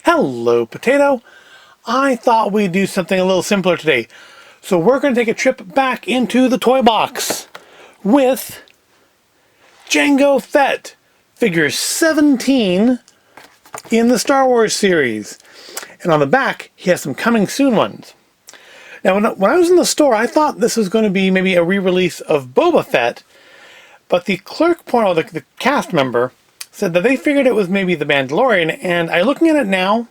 Hello, Potato. I thought we'd do something a little simpler today. So we're going to take a trip back into the toy box with Jango Fett, figure 17 in the Star Wars series. And on the back, he has some coming soon ones. Now, when I was in the store, I thought this was going to be maybe a re-release of Boba Fett, but the clerk, or the cast member, said that they figured it was maybe the Mandalorian, and looking at it now,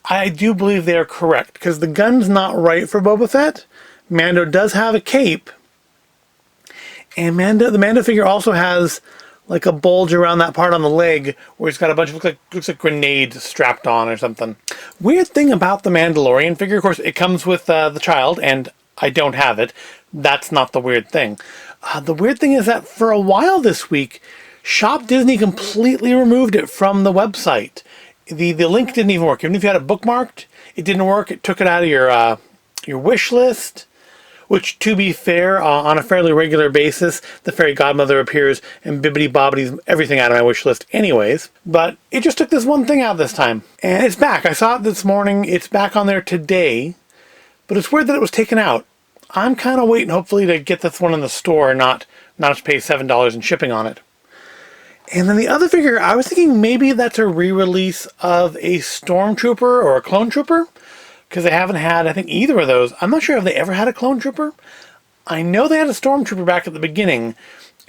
I do believe they are correct, because the gun's not right for Boba Fett. Mando does have a cape, and the Mando figure also has like a bulge around that part on the leg where he's got a bunch of looks like grenades strapped on or something. Weird thing about the Mandalorian figure, of course, it comes with the child, and I don't have it. That's not the weird thing. The weird thing is that for a while this week, Shop Disney completely removed it from the website. The link didn't even work. Even if you had it bookmarked, it didn't work. It took it out of your wish list. Which, to be fair, on a fairly regular basis, the fairy godmother appears and bibbidi bobbidi everything out of my wish list anyways. But it just took this one thing out this time. And it's back. I saw it this morning. It's back on there today. But it's weird that it was taken out. I'm kind of waiting, hopefully, to get this one in the store and not to pay $7 in shipping on it. And then the other figure, I was thinking maybe that's a re-release of a Stormtrooper or a Clone Trooper. Because they haven't had, I think, either of those. I'm not sure if they ever had a Clone Trooper. I know they had a Stormtrooper back at the beginning,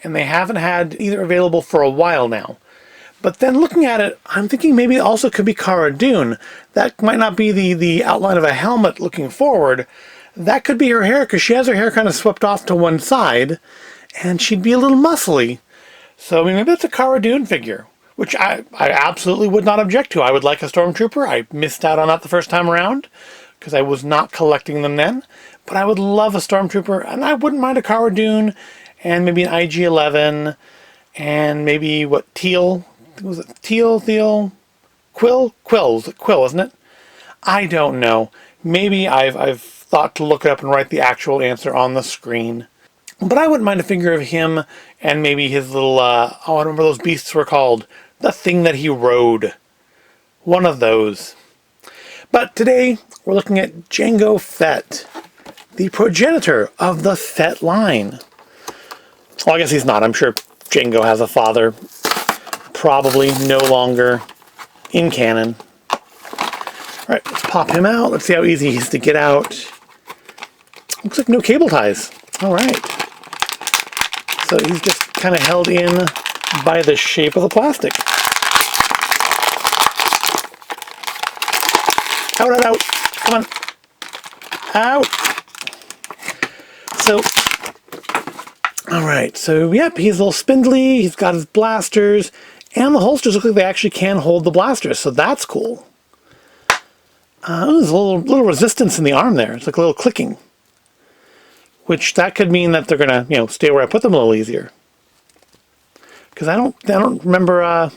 and they haven't had either available for a while now. But then looking at it, I'm thinking maybe it also could be Cara Dune. That might not be the outline of a helmet looking forward. That could be her hair, because she has her hair kind of swept off to one side, and she'd be a little muscly. So, I mean, maybe that's a Cara Dune figure, which I absolutely would not object to. I would like a Stormtrooper. I missed out on that the first time around because I was not collecting them then. But I would love a Stormtrooper, and I wouldn't mind a Cara Dune, and maybe an IG-11, and maybe, Teal? Was it Teal? Quill? Quill, wasn't it? I don't know. Maybe I've thought to look it up and write the actual answer on the screen. But I wouldn't mind a figure of him and maybe his little, I don't remember those beasts were called. The thing that he rode. One of those. But today, we're looking at Jango Fett, the progenitor of the Fett line. Well, I guess he's not. I'm sure Jango has a father. Probably no longer in canon. Alright, let's pop him out. Let's see how easy he is to get out. Looks like no cable ties. Alright. So he's just kind of held in by the shape of the plastic. Out. Come on. Out. So, alright. So, yep, he's a little spindly. He's got his blasters. And the holsters look like they actually can hold the blasters. So that's cool. There's a little resistance in the arm there. It's like a little clicking. Which that could mean that they're going to, stay where I put them a little easier. Because I don't remember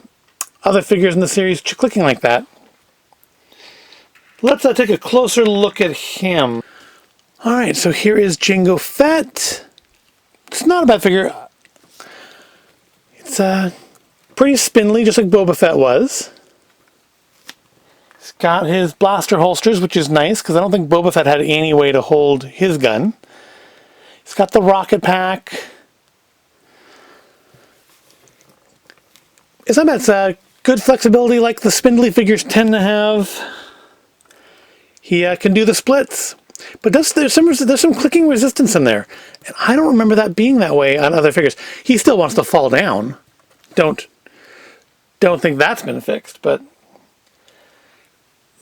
other figures in the series clicking like that. Let's take a closer look at him. Alright, so here is Jango Fett. It's not a bad figure. It's pretty spindly, just like Boba Fett was. He's got his blaster holsters, which is nice, because I don't think Boba Fett had any way to hold his gun. He's got the rocket pack. It's not bad. It's good flexibility like the spindly figures tend to have. He can do the splits. But there's some clicking resistance in there. And I don't remember that being that way on other figures. He still wants to fall down. Don't think that's been fixed, but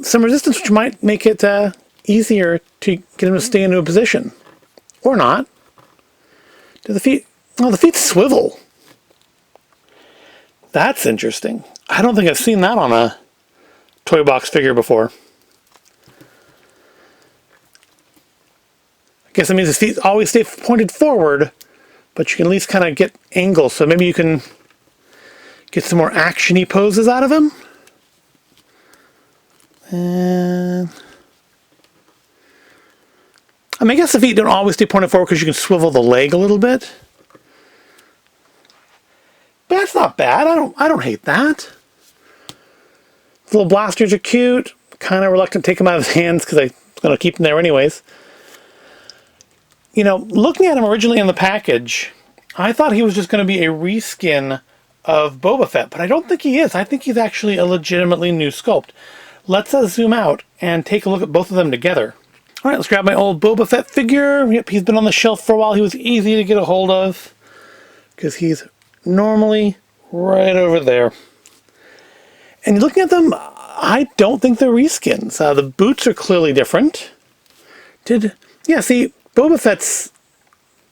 some resistance which might make it easier to get him to stay into a position. Or not. Do the feet... Oh, the feet swivel. That's interesting. I don't think I've seen that on a toy box figure before. I guess that means his feet always stay pointed forward, but you can at least kind of get angles, so maybe you can get some more action-y poses out of him. And... I mean, I guess the feet don't always stay pointed forward because you can swivel the leg a little bit. But that's not bad. I don't hate that. The little blasters are cute. Kind of reluctant to take them out of his hands because I'm going to keep them there anyways. You know, looking at him originally in the package, I thought he was just going to be a reskin of Boba Fett, but I don't think he is. I think he's actually a legitimately new sculpt. Let's zoom out and take a look at both of them together. All right, let's grab my old Boba Fett figure. Yep, he's been on the shelf for a while. He was easy to get a hold of because he's normally right over there. And looking at them, I don't think they're reskins. The boots are clearly different. Yeah, see, Boba Fett's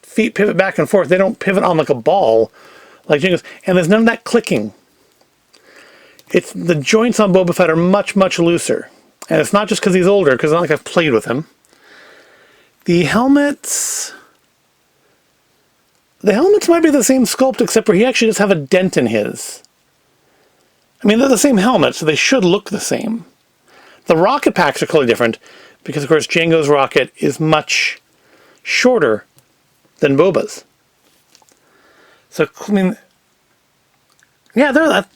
feet pivot back and forth. They don't pivot on like a ball like Jango's. And there's none of that clicking. The joints on Boba Fett are much, much looser. And it's not just because he's older, because it's not like I've played with him. The helmets might be the same sculpt, except for he actually does have a dent in his. I mean, they're the same helmet, so they should look the same. The rocket packs are clearly different, because of course Jango's rocket is much shorter than Boba's. So, I mean, yeah, looks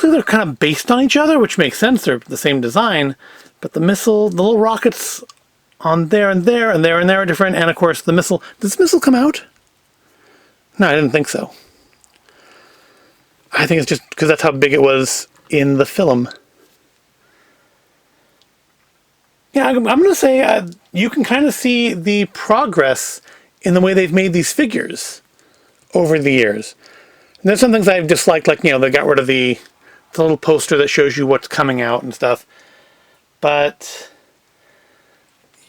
like they're kind of based on each other, which makes sense. They're the same design, but the little rockets on there and there and there and there are different. And of course, the missile. Does this missile come out? No, I didn't think so. I think it's just because that's how big it was in the film. Yeah, I'm going to say you can kind of see the progress in the way they've made these figures over the years. And there's some things I've disliked, like, you know, they got rid of the little poster that shows you what's coming out and stuff. But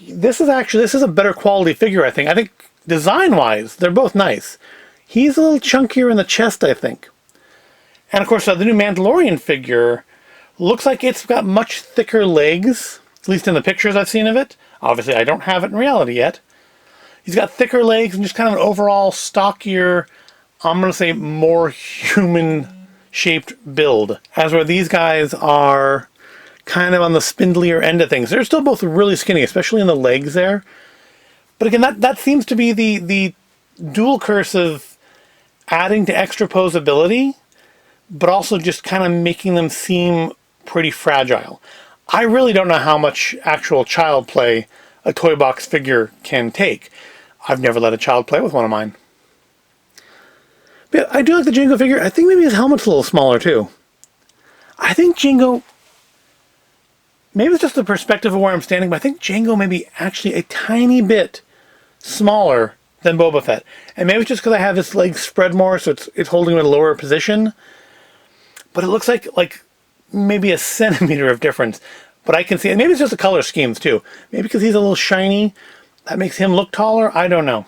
this is a better quality figure, I think. I think design-wise, they're both nice. He's a little chunkier in the chest, I think. And of course, the new Mandalorian figure looks like it's got much thicker legs, at least in the pictures I've seen of it. Obviously, I don't have it in reality yet. He's got thicker legs and just kind of an overall stockier, I'm going to say more human-shaped build. As where these guys are kind of on the spindlier end of things. They're still both really skinny, especially in the legs there. But again, that seems to be the dual curse of adding to extra posability, but also just kind of making them seem pretty fragile. I really don't know how much actual child play a toy box figure can take. I've never let a child play with one of mine. But I do like the Jango figure. I think maybe his helmet's a little smaller too. I think Jango, maybe it's just the perspective of where I'm standing, but I think Jango may be actually a tiny bit smaller than Boba Fett. And maybe it's just because I have his legs spread more, so it's holding him in a lower position. But it looks like maybe a centimeter of difference. But I can see, and maybe it's just the color schemes too. Maybe because he's a little shiny, that makes him look taller. I don't know.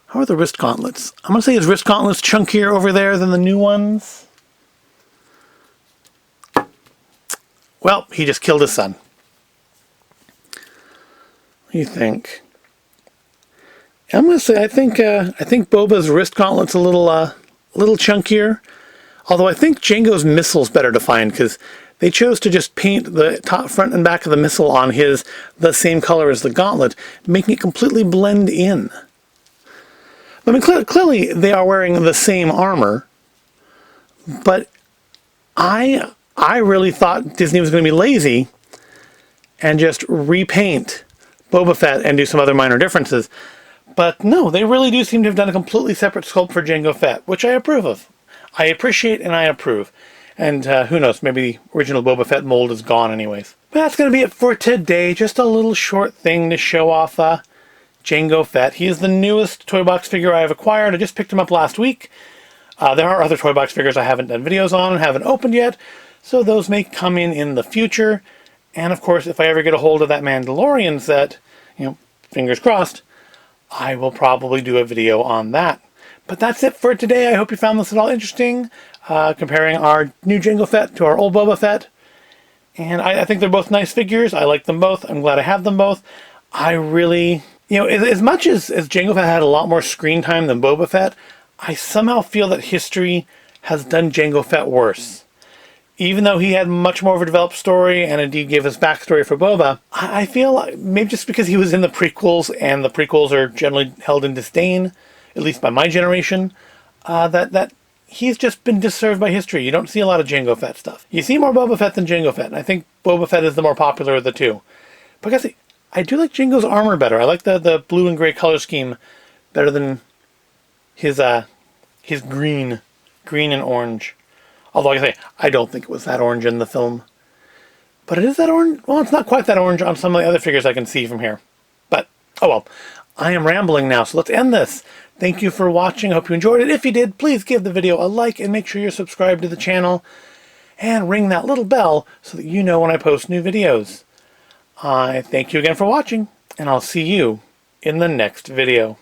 How are the wrist gauntlets? I'm going to say his wrist gauntlets chunkier over there than the new ones. Well, he just killed his son. What do you think? I'm going to say I think Boba's wrist gauntlet's a little chunkier. Although I think Jango's missile's better defined because they chose to just paint the top, front, and back of the missile on the same color as the gauntlet, making it completely blend in. I mean, clearly they are wearing the same armor, but I really thought Disney was going to be lazy and just repaint Boba Fett and do some other minor differences. But no, they really do seem to have done a completely separate sculpt for Jango Fett, which I approve of. I appreciate and I approve. And who knows, maybe the original Boba Fett mold is gone anyways. But that's going to be it for today. Just a little short thing to show off Jango Fett. He is the newest toy box figure I have acquired. I just picked him up last week. There are other toy box figures I haven't done videos on and haven't opened yet, so those may come in the future. And of course, if I ever get a hold of that Mandalorian set, fingers crossed, I will probably do a video on that. But that's it for today. I hope you found this at all interesting, comparing our new Jango Fett to our old Boba Fett. And I think they're both nice figures. I like them both. I'm glad I have them both. I really, as much as Jango Fett had a lot more screen time than Boba Fett, I somehow feel that history has done Jango Fett worse. Even though he had much more of a developed story and indeed gave us backstory for Boba, I feel like maybe just because he was in the prequels and the prequels are generally held in disdain, at least by my generation, that he's just been disserved by history. You don't see a lot of Jango Fett stuff. You see more Boba Fett than Jango Fett, and I think Boba Fett is the more popular of the two. Because I do like Jango's armor better. I like the blue and gray color scheme better than his green and orange. Although, like I say, I don't think it was that orange in the film. But it is that orange. Well, it's not quite that orange on some of the other figures I can see from here. But, oh well. I am rambling now, so let's end this. Thank you for watching. I hope you enjoyed it. If you did, please give the video a like and make sure you're subscribed to the channel. And ring that little bell so that you know when I post new videos. I thank you again for watching, and I'll see you in the next video.